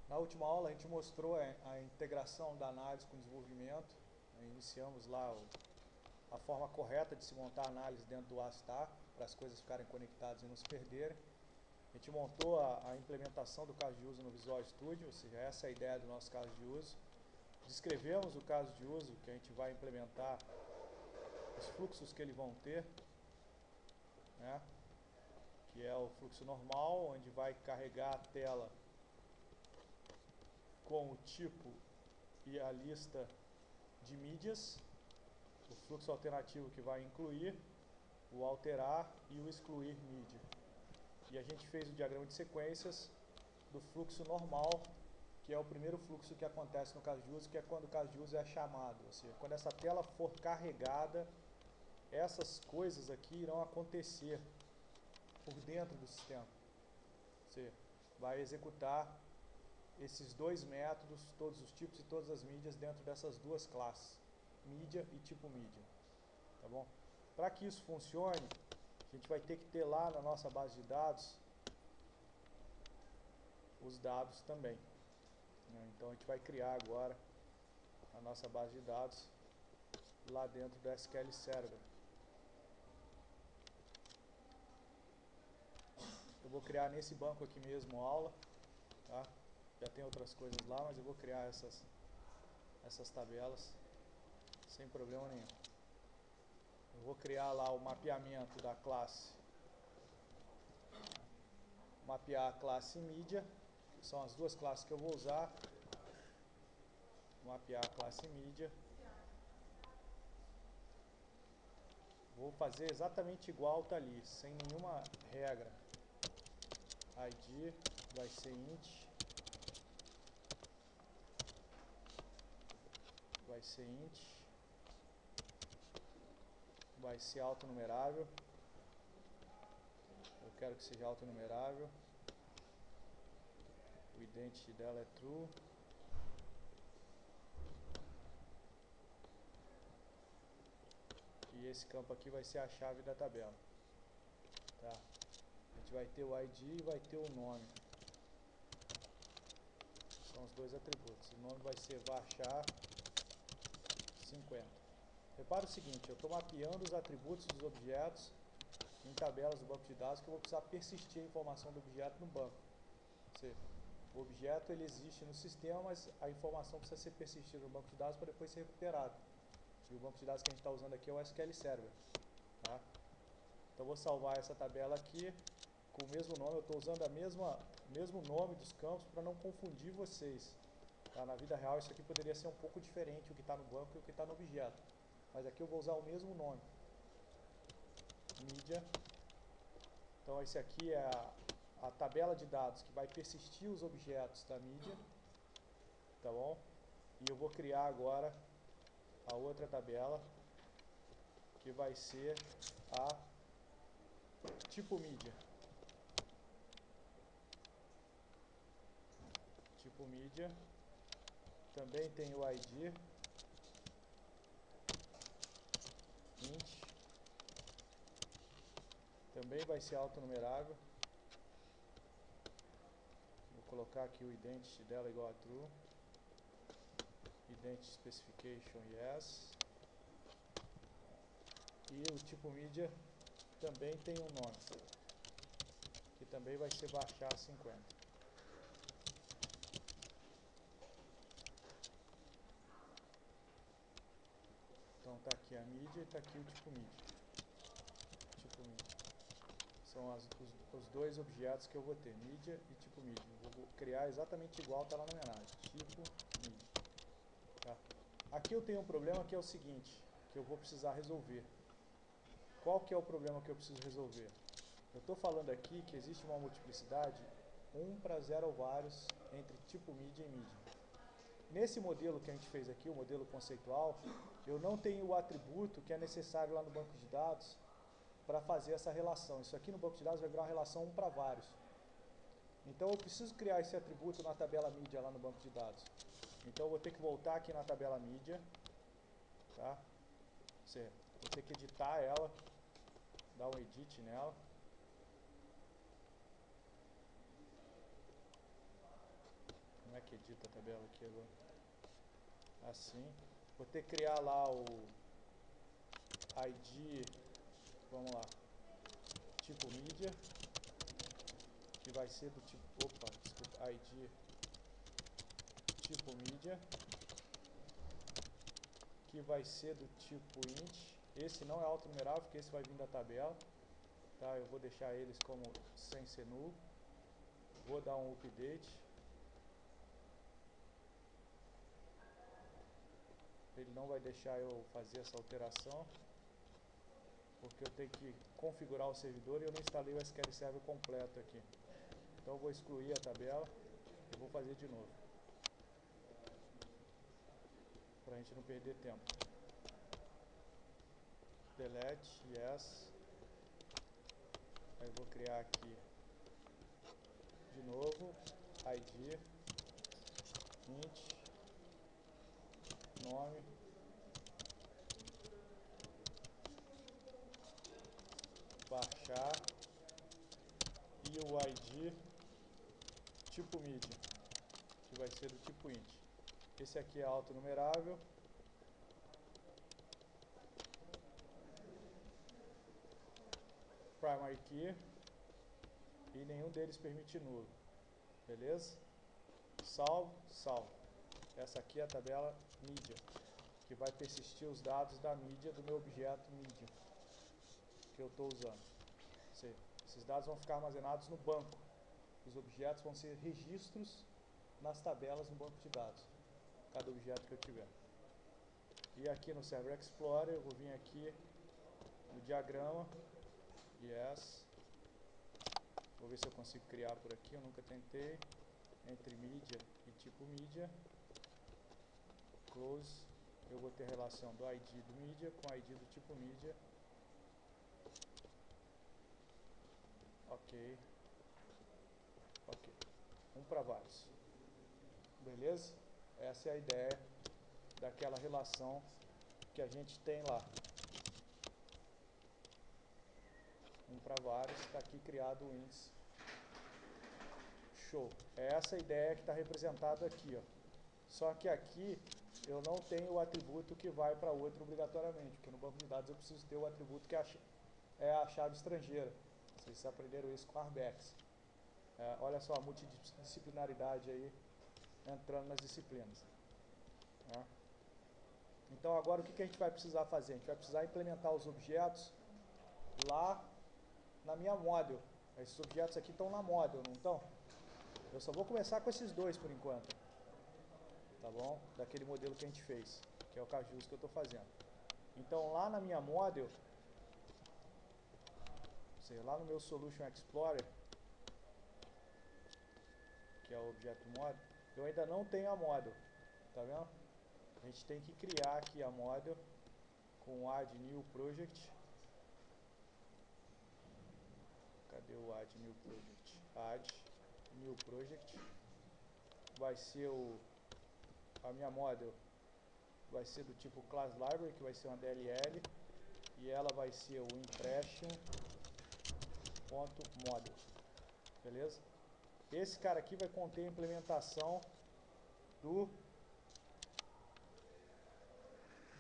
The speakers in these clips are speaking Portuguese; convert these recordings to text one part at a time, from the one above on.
Na última aula a gente mostrou a integração da análise com o desenvolvimento. Iniciamos lá a forma correta de se montar a análise dentro do Astar, para as coisas ficarem conectadas e não se perderem. A gente montou a implementação do caso de uso no Visual Studio, ou seja, essa é a ideia do nosso caso de uso. Descrevemos o caso de uso que a gente vai implementar, os fluxos que eles vão ter, né? Que é o fluxo normal, onde vai carregar a tela com o tipo e a lista de mídias, o fluxo alternativo que vai incluir, o alterar e o excluir mídia. E a gente fez o diagrama de sequências do fluxo normal, que é o primeiro fluxo que acontece no caso de uso, que é quando o caso de uso é chamado, ou seja, quando essa tela for carregada, essas coisas aqui irão acontecer por dentro do sistema. Você vai executar esses dois métodos, todos os tipos e todas as mídias dentro dessas duas classes, mídia e tipo mídia, tá bom? Para que isso funcione, a gente vai ter que ter lá na nossa base de dados os dados também, né? Então a gente vai criar agora a nossa base de dados lá dentro do SQL Server. Eu vou criar nesse banco aqui mesmo aula, tá? Já tem outras coisas lá, mas eu vou criar essas tabelas sem problema nenhum. Eu vou criar lá o mapeamento da classe, mapear a classe mídia, que são as duas classes que eu vou usar. Mapear a classe mídia. Vou fazer exatamente igual tá ali, sem nenhuma regra. ID vai ser int, vai ser int, vai ser autonumerável. Eu quero que seja autonumerável. O identity dela é true. E esse campo aqui vai ser a chave da tabela. Tá? A gente vai ter o ID e vai ter o nome. São os dois atributos. O nome vai ser varchar 50. Repara o seguinte, eu estou mapeando os atributos dos objetos em tabelas do banco de dados, que eu vou precisar persistir a informação do objeto no banco. Ou seja, o objeto ele existe no sistema, mas a informação precisa ser persistida no banco de dados para depois ser recuperado. E o banco de dados que a gente está usando aqui é o SQL Server. Tá? Então eu vou salvar essa tabela aqui com o mesmo nome. Eu estou usando o mesmo nome dos campos para não confundir vocês. Tá? Na vida real isso aqui poderia ser um pouco diferente o que está no banco e o que está no objeto. Mas aqui eu vou usar o mesmo nome. Mídia. Então esse aqui é a tabela de dados que vai persistir os objetos da mídia. Tá bom? E eu vou criar agora a outra tabela, que vai ser a tipo mídia. Tipo mídia. Também tem o ID. Int. Também vai ser autonumerável. Vou colocar aqui o identity dela igual a true. Identity specification yes. E o tipo mídia também tem um nome, que também vai ser varchar 50. Então está aqui a mídia e está aqui o tipo mídia. Tipo mídia. São os dois objetos que eu vou ter, mídia e tipo mídia. Eu vou criar exatamente igual está lá na homenagem, tipo mídia. Tá? Aqui eu tenho um problema que é o seguinte, que eu vou precisar resolver. Qual que é o problema que eu preciso resolver? Eu estou falando aqui que existe uma multiplicidade 1:0 vários entre tipo mídia e mídia. Nesse modelo que a gente fez aqui, o modelo conceitual, eu não tenho o atributo que é necessário lá no banco de dados para fazer essa relação. Isso aqui no banco de dados vai virar uma relação 1 para vários. Então eu preciso criar esse atributo na tabela mídia lá no banco de dados. Então eu vou ter que voltar aqui na tabela mídia, tá? Vou ter que editar ela, dar um edit nela. Como é que edita a tabela aqui agora. Assim. Vou ter que criar lá o ID, vamos lá, tipo mídia, que vai ser do tipo, opa, desculpa, ID tipo mídia, que vai ser do tipo int. Esse não é autonumerável, porque esse vai vir da tabela, tá? Eu vou deixar eles como sem ser nulo. Vou dar um update. Ele não vai deixar eu fazer essa alteração, porque eu tenho que configurar o servidor e eu não instalei o SQL Server completo aqui. Então eu vou excluir a tabela e vou fazer de novo, para a gente não perder tempo. Delete, yes. Aí eu vou criar aqui de novo, ID, int, nome, baixar, e o ID tipo mídia, que vai ser do tipo int. Esse aqui é autonumerável. Primary key, e nenhum deles permite nulo. Beleza? Salvo, salvo. Essa aqui é a tabela mídia, que vai persistir os dados da mídia do meu objeto mídia que eu estou usando. Esses dados vão ficar armazenados no banco. Os objetos vão ser registros nas tabelas no banco de dados, cada objeto que eu tiver. E aqui no Server Explorer eu vou vir aqui no diagrama, yes. Vou ver se eu consigo criar por aqui, eu nunca tentei. Entre mídia e tipo mídia, close, eu vou ter a relação do ID do mídia com o ID do tipo mídia. Ok. Ok. Um para vários. Beleza? Essa é a ideia daquela relação que a gente tem lá. Um para vários, está aqui criado o índice. Show. É essa a ideia que está representada aqui, ó. Só que aqui eu não tenho o atributo que vai para outro obrigatoriamente, porque no banco de dados eu preciso ter o atributo que é a chave estrangeira. Vocês aprenderam isso com Arbex. Olha só a multidisciplinaridade aí entrando nas disciplinas. Então agora o que a gente vai precisar fazer? A gente vai precisar implementar os objetos lá na minha model. Esses objetos aqui estão na model, não estão? Eu só vou começar com esses dois por enquanto. Tá bom? Daquele modelo que a gente fez, que é o Cajus que eu estou fazendo. Então lá na minha model, ou seja, lá no meu Solution Explorer, que é o objeto model, eu ainda não tenho a model. Tá vendo? A gente tem que criar aqui a model com add new project. Cadê o add new project? Add new project. Vai ser a minha model vai ser do tipo class library, que vai ser uma DLL, e ela vai ser o impression.model. Beleza? Esse cara aqui vai conter a implementação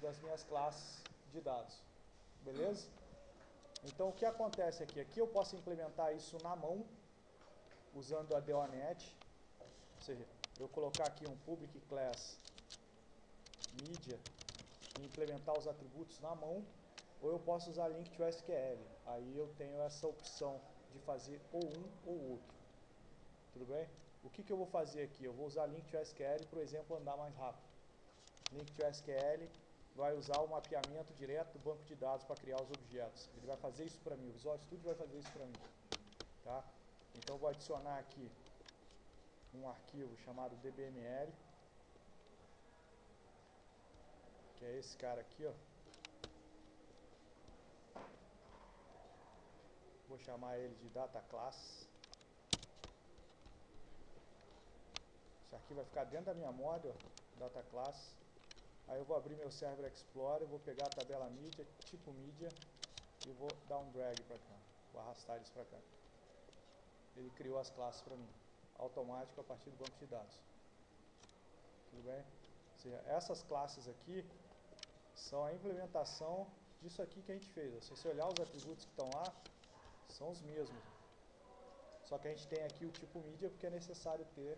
das minhas classes de dados. Beleza? Então o que acontece aqui? Aqui eu posso implementar isso na mão, usando a DONet. Ou seja, eu colocar aqui um public class media e implementar os atributos na mão, ou eu posso usar link to SQL. Aí eu tenho essa opção de fazer ou um ou outro. Tudo bem? O que eu vou fazer aqui? Eu vou usar link to SQL para o exemplo andar mais rápido. Link to SQL vai usar o mapeamento direto do banco de dados para criar os objetos. Ele vai fazer isso para mim, o Visual Studio vai fazer isso para mim. Tá? Então eu vou adicionar aqui um arquivo chamado dbml, que é esse cara aqui, ó. Vou chamar ele de data class. Isso aqui vai ficar dentro da minha model, data class. Aí eu vou abrir meu Server Explorer, vou pegar a tabela mídia, tipo mídia, e vou dar um drag para cá. Vou arrastar eles para cá. Ele criou as classes para mim, automático a partir do banco de dados. tudo bem? Ou seja, essas classes aqui são a implementação disso aqui que a gente fez. Se você olhar os atributos que estão lá, são os mesmos. Só que a gente tem aqui o tipo mídia porque é necessário ter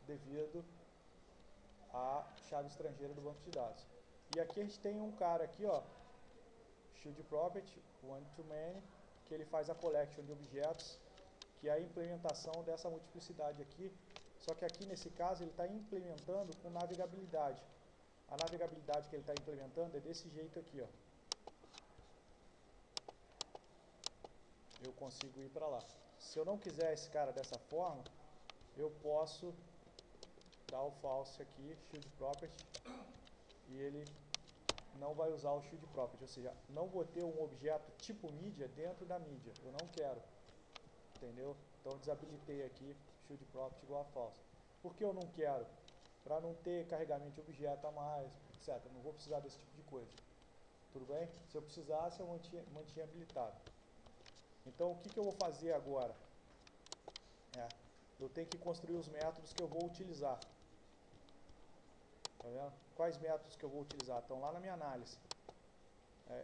devido à chave estrangeira do banco de dados. E aqui a gente tem um cara aqui, ó, Shield Property, One to Many, que ele faz a collection de objetos, que é a implementação dessa multiplicidade aqui. Só que aqui nesse caso ele está implementando com navegabilidade. A navegabilidade que ele está implementando é desse jeito aqui, ó. Eu consigo ir para lá. Se eu não quiser esse cara dessa forma, eu posso dar o false aqui, Shield Property, e ele não vai usar o Shield Property, ou seja, não vou ter um objeto tipo mídia dentro da mídia, eu não quero, entendeu? Então desabilitei aqui Shield Property igual a false. Por que eu não quero? Para não ter carregamento de objeto a mais, etc. Não vou precisar desse tipo de coisa. Tudo bem? Se eu precisasse, eu mantinha habilitado. Então, o que eu vou fazer agora? Eu tenho que construir os métodos que eu vou utilizar. Tá vendo? Quais métodos que eu vou utilizar? Estão lá na minha análise.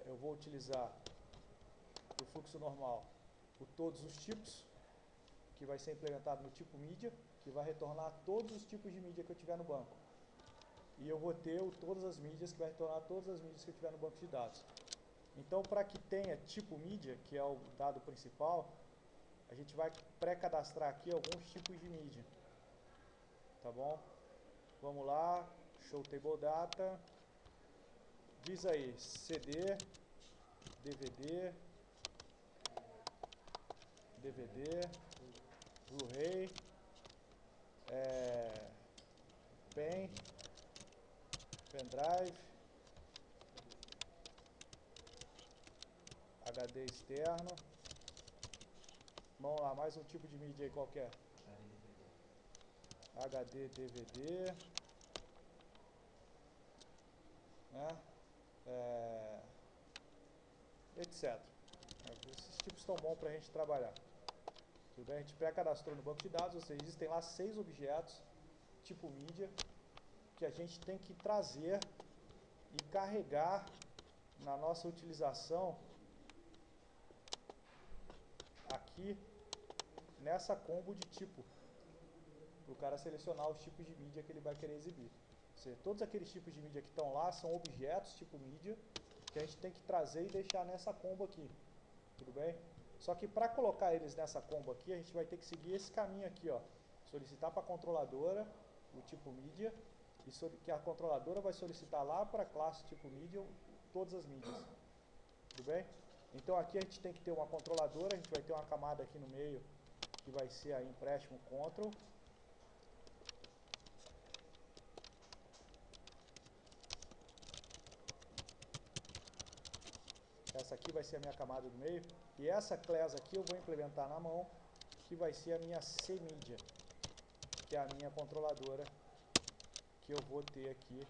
Eu vou utilizar o fluxo normal, o todos os tipos, que vai ser implementado no tipo mídia, que vai retornar todos os tipos de mídia que eu tiver no banco. E eu vou ter o todas as mídias, que vai retornar todas as mídias que eu tiver no banco de dados. Então, para que tenha tipo mídia, que é o dado principal, a gente vai pré-cadastrar aqui alguns tipos de mídia. Tá bom? Vamos lá, show table data, diz aí CD, DVD, Blu-ray, pen, pendrive, HD externo. Vamos lá, mais um tipo de mídia aí qualquer. HD DVD, né? Etc. Esses tipos estão bons para a gente trabalhar. Tudo bem? A gente pré-cadastrou no banco de dados, ou seja, existem lá 6 objetos tipo mídia que a gente tem que trazer e carregar na nossa utilização aqui nessa combo de tipo, para o cara selecionar os tipos de mídia que ele vai querer exibir. Ou seja, todos aqueles tipos de mídia que estão lá são objetos tipo mídia que a gente tem que trazer e deixar nessa combo aqui. Tudo bem? Só que para colocar eles nessa combo aqui, a gente vai ter que seguir esse caminho aqui, ó. Solicitar para a controladora o tipo mídia, e que a controladora vai solicitar lá para a classe tipo mídia todas as mídias. Tudo bem? Então aqui a gente tem que ter uma controladora, a gente vai ter uma camada aqui no meio que vai ser a empréstimo control. Essa aqui vai ser a minha camada do meio. E essa class aqui eu vou implementar na mão, que vai ser a minha C-Media, que é a minha controladora que eu vou ter aqui,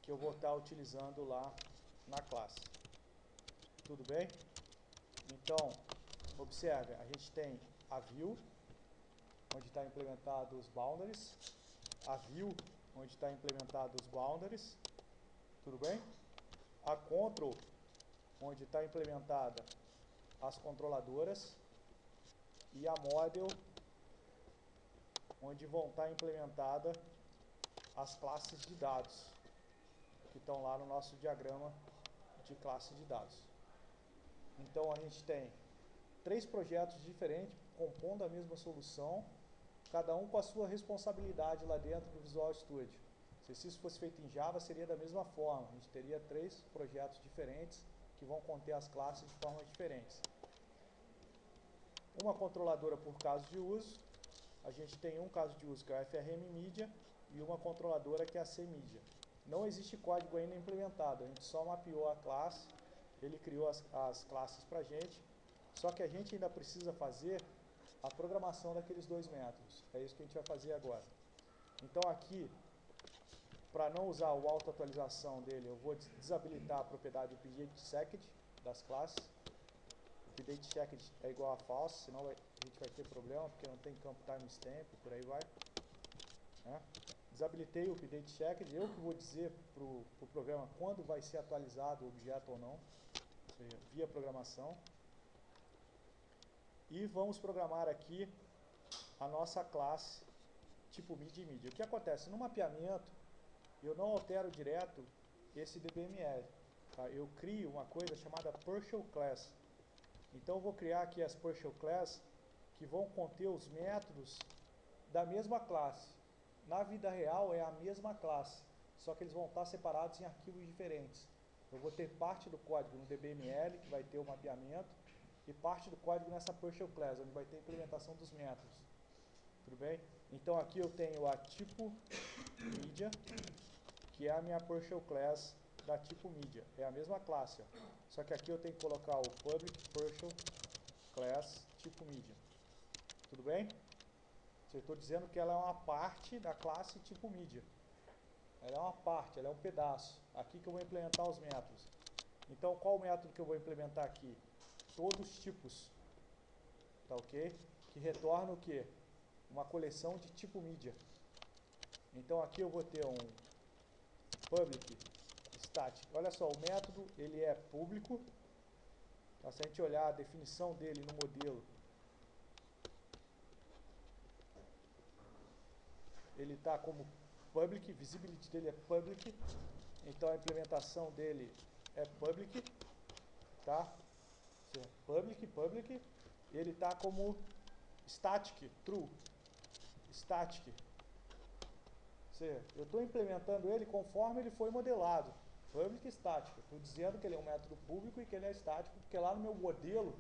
que eu vou estar utilizando lá na classe. Tudo bem? Então, observe, a gente tem a view, onde está implementado os boundaries, a view, onde está implementado os boundaries, tudo bem? A control, onde está implementada as controladoras, e a model, onde vão estar implementadas as classes de dados, que estão lá no nosso diagrama de classe de dados. Então a gente tem 3 projetos diferentes, compondo a mesma solução, cada um com a sua responsabilidade lá dentro do Visual Studio. Se isso fosse feito em Java, seria da mesma forma. A gente teria 3 projetos diferentes que vão conter as classes de formas diferentes. Uma controladora por caso de uso. A gente tem um caso de uso que é o FRM Media e uma controladora que é a C-Media. Não existe código ainda implementado, a gente só mapeou a classe, ele criou as classes para a gente, só que a gente ainda precisa fazer a programação daqueles 2 métodos. É isso que a gente vai fazer agora. Então aqui, para não usar o auto-atualização dele, eu vou desabilitar a propriedade updateSecond das classes. UpdateSecond é igual a false, senão a gente vai ter problema, porque não tem campo timestamp, por aí vai. Desabilitei o update checked, eu que vou dizer para o programa quando vai ser atualizado o objeto ou não, via programação. E vamos programar aqui a nossa classe tipo mídia e mídia. O que acontece? No mapeamento, eu não altero direto esse DBML. Tá? Eu crio uma coisa chamada Partial Class. Então eu vou criar aqui as Partial Class que vão conter os métodos da mesma classe. Na vida real é a mesma classe, só que eles vão estar separados em arquivos diferentes. Eu vou ter parte do código no DBML, que vai ter o mapeamento, e parte do código nessa Partial Class, onde vai ter a implementação dos métodos. Tudo bem? Então aqui eu tenho a tipo Media, que é a minha Partial Class da tipo Media. É a mesma classe, ó. Só que aqui eu tenho que colocar o Public Partial Class tipo Media. Tudo bem? Eu estou dizendo que ela é uma parte da classe tipo Media. Ela é uma parte, ela é um pedaço. Aqui que eu vou implementar os métodos. Então, qual o método que eu vou implementar aqui? Todos os tipos. Tá ok? Que retorna o quê? Uma coleção de tipo Media. Então, aqui eu vou ter um public static. Olha só, o método ele é público. Tá? Se a gente olhar a definição dele no modelo, ele está como public, visibility dele é public, então a implementação dele é public, tá? Public, ele está como static, true, static. Eu estou implementando ele conforme ele foi modelado, public static. Estou dizendo que ele é um método público e que ele é estático, porque lá no meu modelo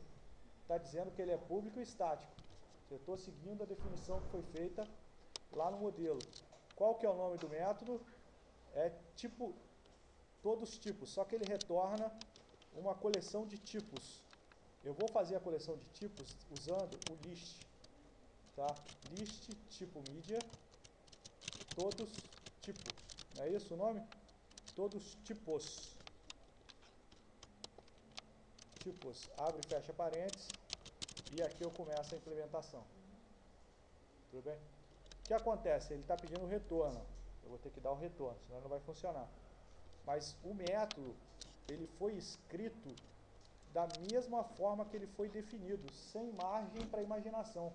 está dizendo que ele é público e estático. Eu estou seguindo a definição que foi feita lá no modelo. Qual que é o nome do método? É tipo, todos os tipos, só que ele retorna uma coleção de tipos. Eu vou fazer a coleção de tipos usando o list, tá? List tipo media, todos tipo. Não é isso o nome? Todos tipos. Tipos, abre e fecha parênteses, e aqui eu começo a implementação. Tudo bem? O que acontece? Ele está pedindo o retorno. Eu vou ter que dar o retorno, senão não vai funcionar. Mas o método, ele foi escrito da mesma forma que ele foi definido, sem margem para imaginação.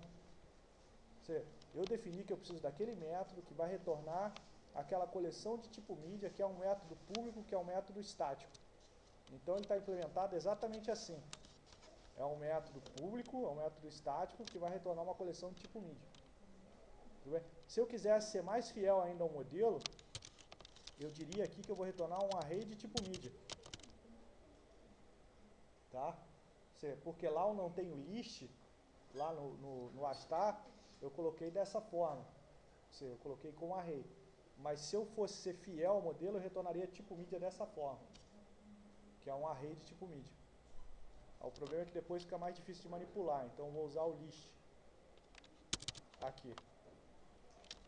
Eu defini que eu preciso daquele método que vai retornar aquela coleção de tipo mídia, que é um método público, que é um método estático. Então ele está implementado exatamente assim. É um método público, é um método estático, que vai retornar uma coleção de tipo mídia. Se eu quisesse ser mais fiel ainda ao modelo, eu diria aqui que eu vou retornar um array de tipo mídia. Tá? Porque lá eu não tenho list, lá no astar, eu coloquei dessa forma. Eu coloquei com array. Mas se eu fosse ser fiel ao modelo, eu retornaria tipo mídia dessa forma. Que é um array de tipo mídia. O problema é que depois fica mais difícil de manipular, então eu vou usar o list aqui.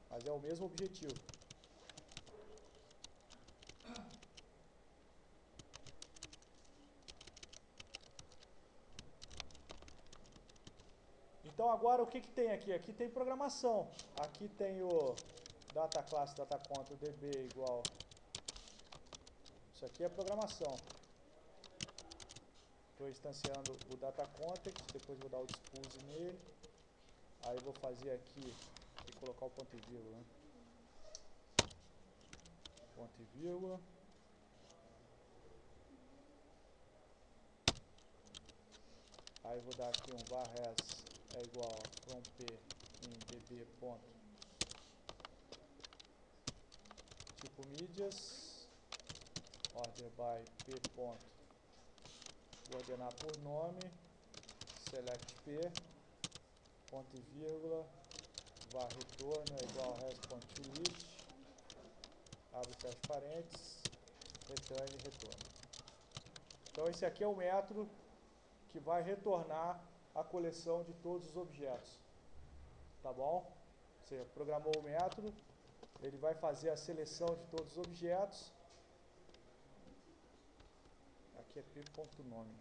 Mas é o mesmo objetivo. Então agora o que tem aqui? Aqui tem programação. Aqui tem o data class, data conta, db igual. Isso aqui é programação. Estou instanciando o data context, depois vou dar o dispose nele. Aí vou fazer aqui e colocar o ponto e vírgula, né? Ponto e vírgula. Aí vou dar aqui um varres é igual a from p em db ponto tipo mídias order by p ponto, vou ordenar por nome, select p, ponto e vírgula, var retorno é igual a res.toList, abre e fecha parênteses, return e retorno. Então esse aqui é o método que vai retornar a coleção de todos os objetos. Tá bom? Você programou o método, ele vai fazer a seleção de todos os objetos. Aqui é p.nome.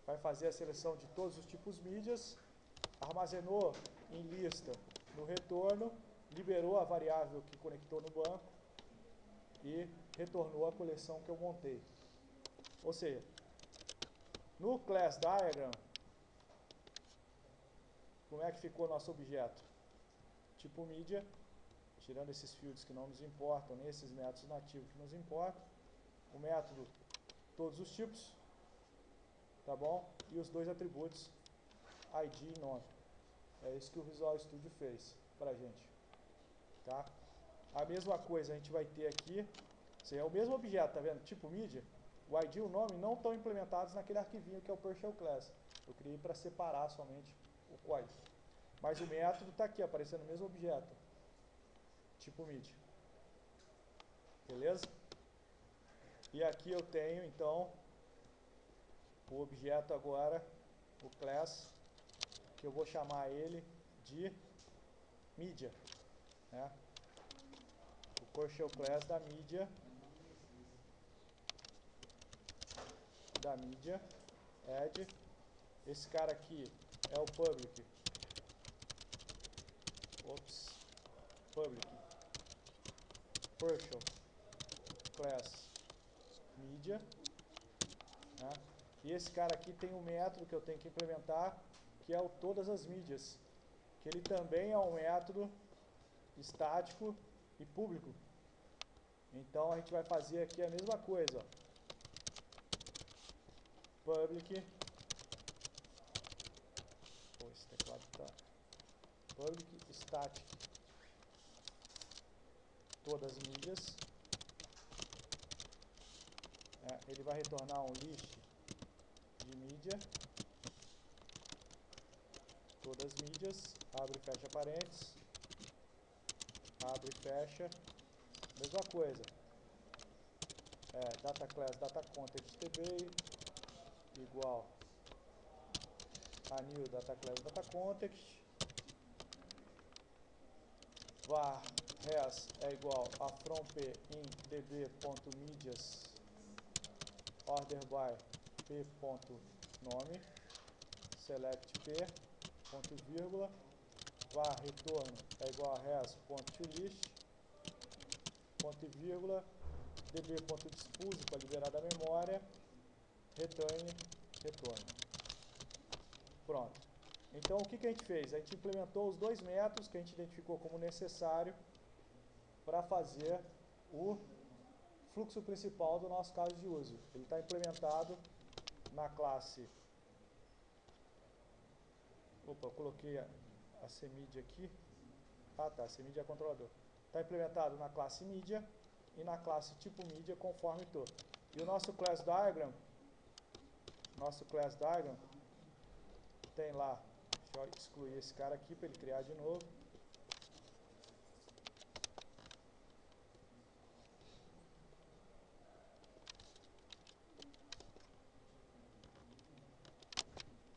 Vai fazer a seleção de todos os tipos mídias, armazenou em lista no retorno, liberou a variável que conectou no banco e retornou a coleção que eu montei. Ou seja, no Class Diagram, como é que ficou nosso objeto? Tipo mídia, tirando esses fields que não nos importam, nesses métodos nativos que nos importam, o método todos os tipos, tá bom? E os dois atributos, ID e nome. É isso que o Visual Studio fez pra gente, tá? A mesma coisa a gente vai ter aqui, é o mesmo objeto, tá vendo? Tipo mídia, o ID e o nome não estão implementados naquele arquivinho que é o PowerShell Class. Eu criei para separar somente o código. Mas o método está aqui, aparecendo no mesmo objeto. Tipo mídia. Beleza? E aqui eu tenho, então, o objeto agora, o class, que eu vou chamar ele de mídia, né? O PowerShell Class da mídia, add. Esse cara aqui é o public. Public PowerShell Class Media, né? E esse cara aqui tem um método que eu tenho que implementar, que é o todas as mídias, que ele também é um método estático e público. Então a gente vai fazer aqui a mesma coisa, ó. Public, esse teclado tá, public static todas as mídias, ele vai retornar um list de mídia, todas as mídias, abre e fecha parênteses, abre e fecha, mesma coisa, data class data context tb igual a new data class data context, var res é igual a from p in db.medias order by p.nome, select p, ponto vírgula, var retorno é igual a res.toList, ponto vírgula, db.dispose para liberar da memória, return, retorno. Pronto. Então o que a gente fez? A gente implementou os dois métodos que a gente identificou como necessário para fazer o fluxo principal do nosso caso de uso. Ele está implementado na classe... Opa, eu coloquei a CMedia aqui. Ah tá, CMedia é controlador. Está implementado na classe mídia e na classe tipo mídia conforme estou. E o nosso class diagram tem lá, deixa eu excluir esse cara aqui para ele criar de novo.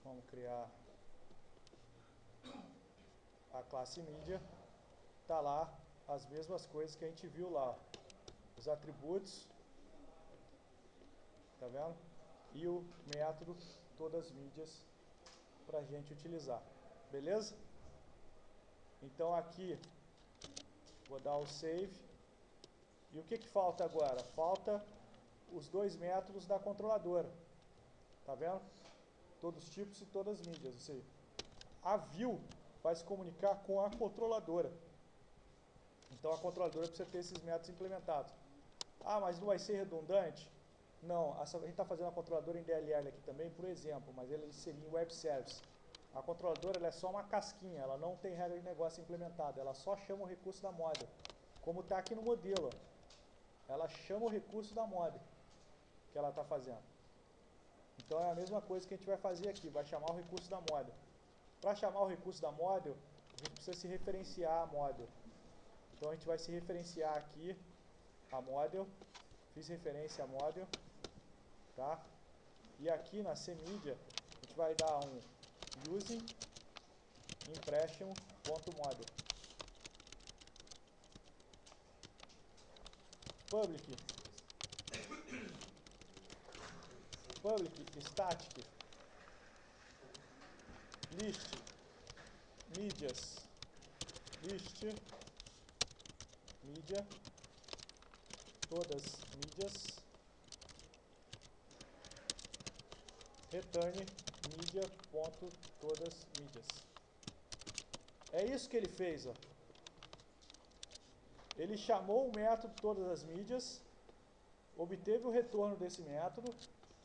Vamos criar a classe mídia. Tá lá as mesmas coisas que a gente viu lá. Os atributos, tá vendo? E o método todas as mídias para a gente utilizar. Beleza? Então aqui vou dar o save. E o que falta agora? Falta os dois métodos da controladora. Tá vendo? Todos os tipos e todas as mídias. Ou seja, a view vai se comunicar com a controladora. Então a controladora precisa ter esses métodos implementados. Ah, mas não vai ser redundante? Não, a gente está fazendo a controladora em DLL aqui também, por exemplo, mas ele seria em Web Service. A controladora ela é só uma casquinha, ela não tem regra de negócio implementada, ela só chama o recurso da model. Como está aqui no modelo, ela chama o recurso da model que ela está fazendo. Então é a mesma coisa que a gente vai fazer aqui, vai chamar o recurso da model. Para chamar o recurso da model, a gente precisa se referenciar a model. Então a gente vai se referenciar aqui a model, fiz referência a model, tá? E aqui na CMedia a gente vai dar um using impression.model. Public static list medias list mídia, todas mídias, return mídia ponto todas mídias. É isso que ele fez, ó. Ele chamou o método todas as mídias, obteve o retorno desse método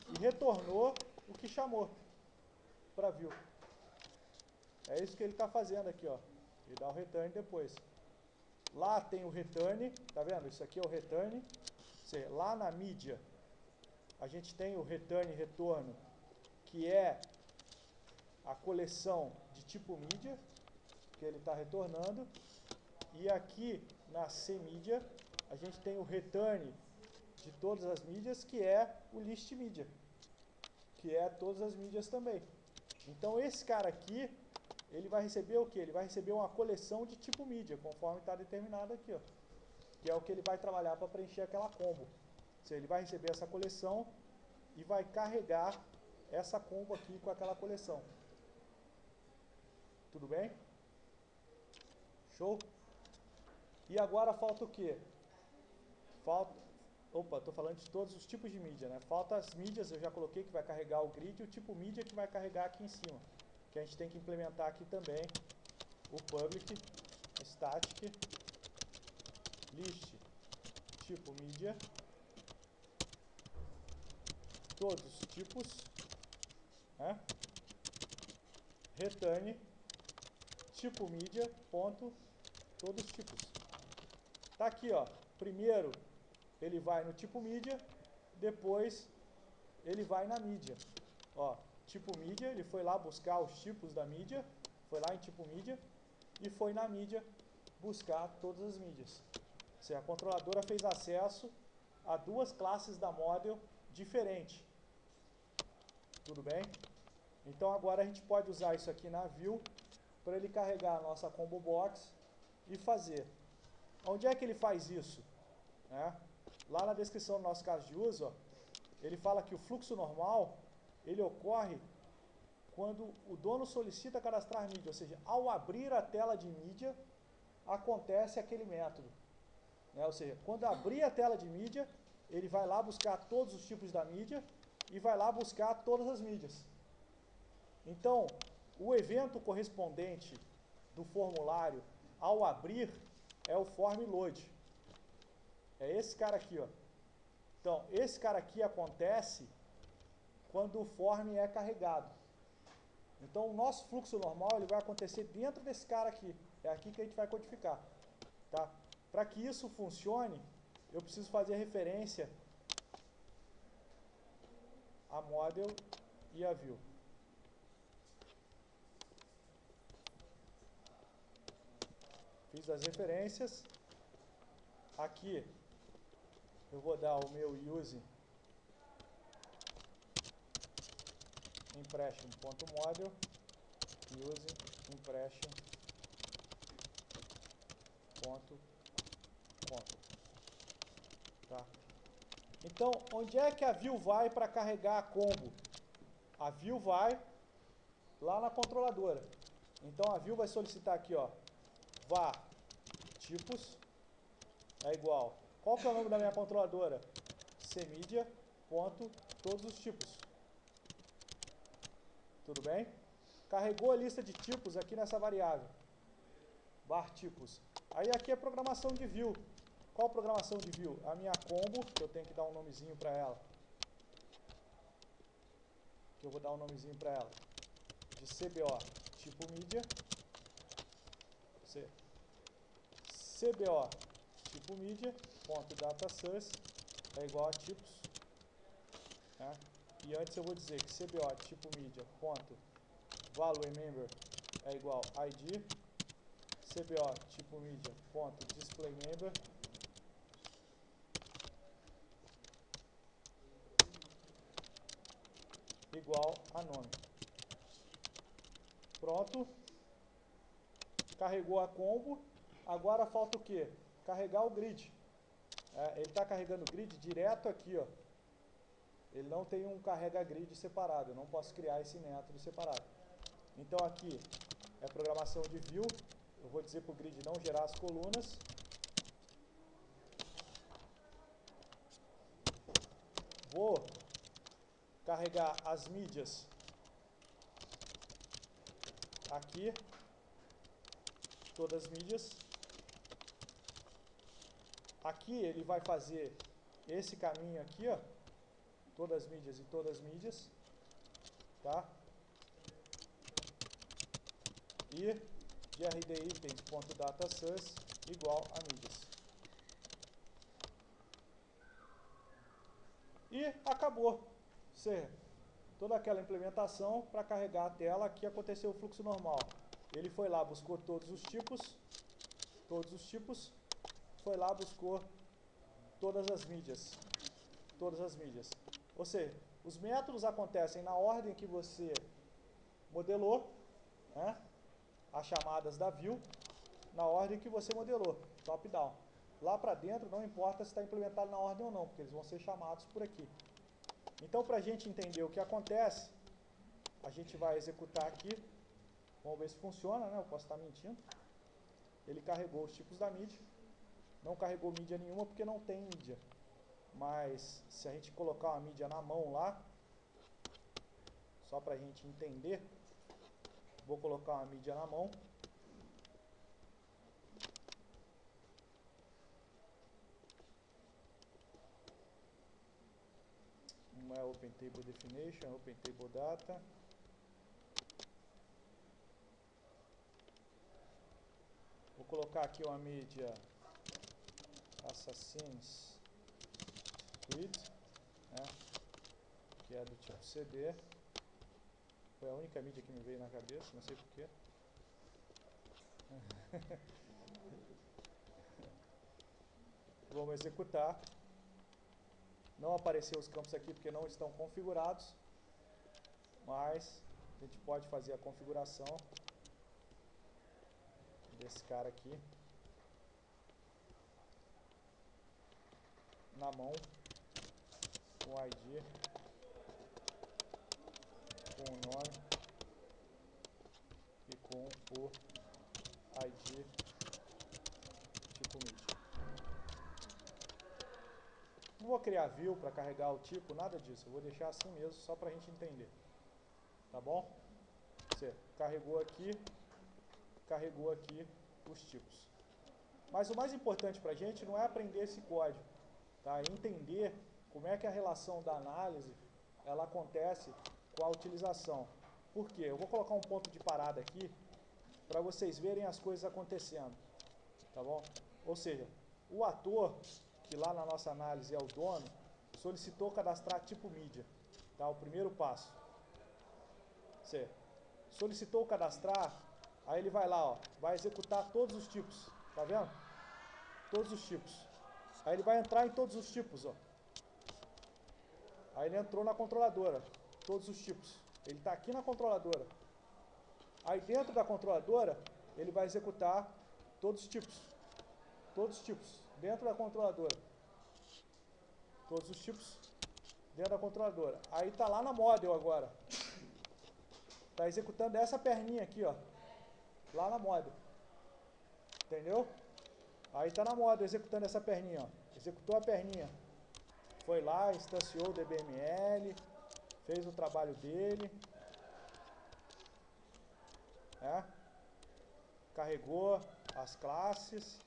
e retornou o que chamou para view. É isso que ele está fazendo aqui, ó. Ele dá o return depois. Lá tem o return, tá vendo? Isso aqui é o return. Lá na mídia, a gente tem o return retorno, que é a coleção de tipo mídia que ele está retornando. E aqui na cmídia, a gente tem o return de todas as mídias, que é o list mídia, que é todas as mídias também. Então esse cara aqui, ele vai receber o quê? Ele vai receber uma coleção de tipo mídia, conforme está determinado aqui, ó, que é o que ele vai trabalhar para preencher aquela combo. Ele vai receber essa coleção e vai carregar essa combo aqui com aquela coleção. Tudo bem? Show? E agora falta o quê? Estou falando de todos os tipos de mídia, né? Falta as mídias, eu já coloquei que vai carregar o grid e o tipo mídia que vai carregar aqui em cima. Que a gente tem que implementar aqui também o public static list tipo mídia, todos os tipos, né? Return tipo mídia ponto todos os tipos. Tá aqui, ó. Primeiro ele vai no tipo mídia, depois ele vai na mídia. Ó, tipo mídia, ele foi lá buscar os tipos da mídia, foi lá em tipo mídia e foi na mídia buscar todas as mídias. A controladora fez acesso a duas classes da model diferentes. Tudo bem? Então agora a gente pode usar isso aqui na view para ele carregar a nossa combo box e fazer. Onde é que ele faz isso? Lá na descrição do nosso caso de uso, ó, ele fala que o fluxo normal ele ocorre quando o dono solicita cadastrar mídia, ou seja, ao abrir a tela de mídia, acontece aquele método. Ou seja, quando abrir a tela de mídia, ele vai lá buscar todos os tipos da mídia e vai lá buscar todas as mídias. Então, o evento correspondente do formulário ao abrir é o form load. É esse cara aqui, ó. Então, esse cara aqui acontece quando o form é carregado. Então, o nosso fluxo normal ele vai acontecer dentro desse cara aqui. É aqui que a gente vai codificar. Tá? Para que isso funcione, eu preciso fazer referência a model e a view. Fiz as referências. Aqui eu vou dar o meu use impression.model, use impression.content. Tá? Então, onde é que a view vai para carregar a combo? A view vai lá na controladora. Então, a view vai solicitar aqui, ó, var tipos é igual. Qual que é o nome da minha controladora? cmídia ponto todos os tipos. Tudo bem? Carregou a lista de tipos aqui nessa variável. Var tipos. Aí aqui é programação de view. Qual programação de view? A minha combo, que eu tenho que dar um nomezinho para ela. Que eu vou dar um nomezinho para ela. De CBO tipo mídia. CBO tipo mídia ponto data source é igual a tipos. Né? E antes eu vou dizer que CBO tipo mídia ponto value member é igual ID. CBO tipo mídia ponto display member igual a nome. Pronto. Carregou a combo. Agora falta o quê? Carregar o grid. Ele está carregando o grid direto aqui, ó. Ele não tem um carrega grid separado. Eu não posso criar esse método separado. Então aqui é programação de view. Eu vou dizer para o grid não gerar as colunas. Vou carregar as mídias aqui, todas as mídias. Aqui ele vai fazer esse caminho aqui, ó, todas as mídias e todas as mídias, tá? E grd_itens.datasource igual a mídias. E acabou. Toda aquela implementação para carregar a tela, aqui aconteceu o fluxo normal. Ele foi lá, buscou todos os tipos, foi lá, buscou todas as mídias. Ou seja, os métodos acontecem na ordem que você modelou, né? As chamadas da view, na ordem que você modelou, top-down. Lá para dentro não importa se está implementado na ordem ou não, porque eles vão ser chamados por aqui. Então, para a gente entender o que acontece, a gente vai executar aqui. Vamos ver se funciona, né? Eu posso estar mentindo. Ele carregou os tipos da mídia. Não carregou mídia nenhuma porque não tem mídia. Mas se a gente colocar uma mídia na mão lá, só para a gente entender, vou colocar uma mídia na mão. Uma é Open Table Definition, Open Table Data. Vou colocar aqui uma mídia Assassin's Creed, né, que é do tipo CD. Foi a única mídia que me veio na cabeça, não sei porquê. Vamos executar. Não apareceu os campos aqui porque não estão configurados, mas a gente pode fazer a configuração desse cara aqui na mão, com o ID, com o nome e com o ID tipo mídia. Não vou criar view para carregar o tipo, nada disso. Eu vou deixar assim mesmo, só para a gente entender. Tá bom? Você carregou aqui os tipos. Mas o mais importante para a gente não é aprender esse código, tá? É entender como é que a relação da análise ela acontece com a utilização. Por quê? Eu vou colocar um ponto de parada aqui para vocês verem as coisas acontecendo. Tá bom? Ou seja, o ator, que lá na nossa análise é o dono, solicitou cadastrar tipo mídia. Tá? O primeiro passo. Você solicitou cadastrar, aí ele vai lá, ó, vai executar todos os tipos. Tá vendo? Todos os tipos. Aí ele vai entrar em todos os tipos, ó. Aí ele entrou na controladora, todos os tipos. Ele está aqui na controladora. Aí dentro da controladora, ele vai executar todos os tipos. Todos os tipos, dentro da controladora. Todos os tipos dentro da controladora. Aí está lá na model agora. Está executando essa perninha aqui, ó. Lá na model. Entendeu? Aí está na model executando essa perninha, ó. Executou a perninha. Foi lá, instanciou o DBML, fez o trabalho dele. Carregou as classes,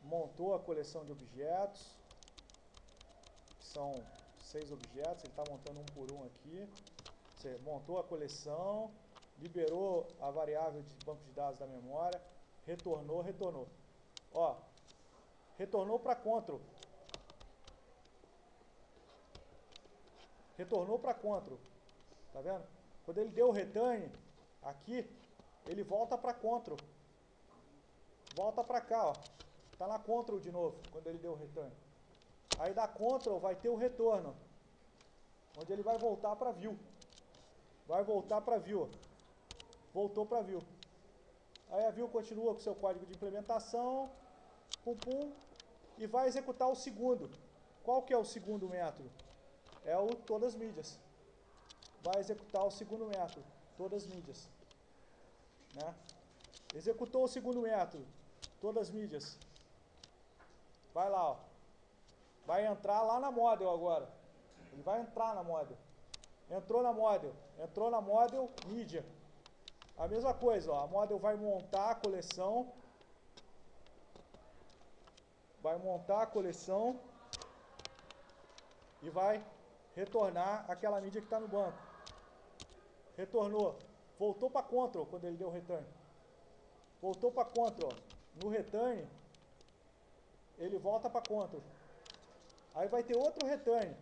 montou a coleção de objetos, que são 6 objetos, ele está montando um por um aqui. Você montou a coleção, liberou a variável de banco de dados da memória, retornou. Ó, retornou para control. Tá vendo? Quando ele deu o return aqui, ele volta para control. Volta para cá, ó. Tá na control de novo, quando ele deu o return. Aí da control vai ter o retorno, onde ele vai voltar para view. Voltou para view. Aí a view continua com seu código de implementação, e vai executar o segundo. Qual que é o segundo método? É o todas mídias. Vai executar o segundo método, todas mídias. Né? Executou o segundo método. Todas as mídias. Vai lá, ó. Vai entrar lá na model agora. Ele vai entrar na model. Entrou na model. Entrou na model, mídia. A mesma coisa, ó. A model vai montar a coleção. Vai montar a coleção. E vai retornar aquela mídia que está no banco. Retornou. Voltou para control quando ele deu o return. Voltou para control. No return, ele volta para control. Aí vai ter outro return.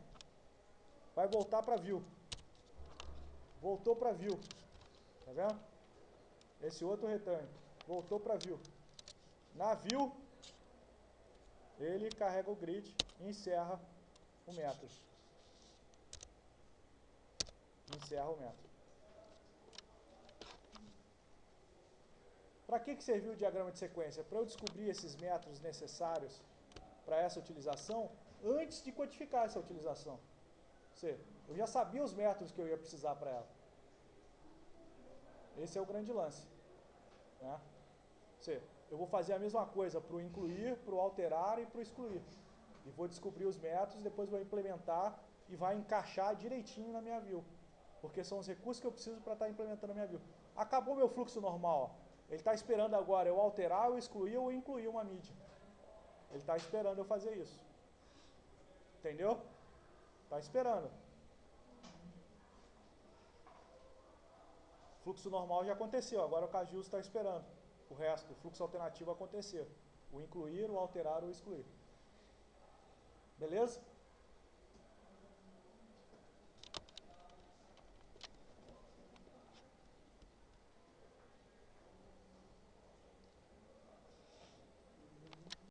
Vai voltar para view. Voltou para view. Tá vendo? Esse outro return. Voltou para view. Na view, ele carrega o grid e encerra o método. Encerra o método. Para que serviu o diagrama de sequência? Para eu descobrir esses métodos necessários para essa utilização antes de codificar essa utilização. Ou seja, eu já sabia os métodos que eu ia precisar para ela. Esse é o grande lance. Né? Ou seja, eu vou fazer a mesma coisa para o incluir, para o alterar e para o excluir. E vou descobrir os métodos, depois vou implementar e vai encaixar direitinho na minha view. Porque são os recursos que eu preciso para estar implementando a minha view. Acabou meu fluxo normal. Ó. Ele está esperando agora eu alterar, eu excluir ou incluir uma mídia. Ele está esperando eu fazer isso. Entendeu? Está esperando. O fluxo normal já aconteceu, agora o Cajus está esperando. O resto, o fluxo alternativo acontecer. O incluir, o alterar ou o excluir. Beleza?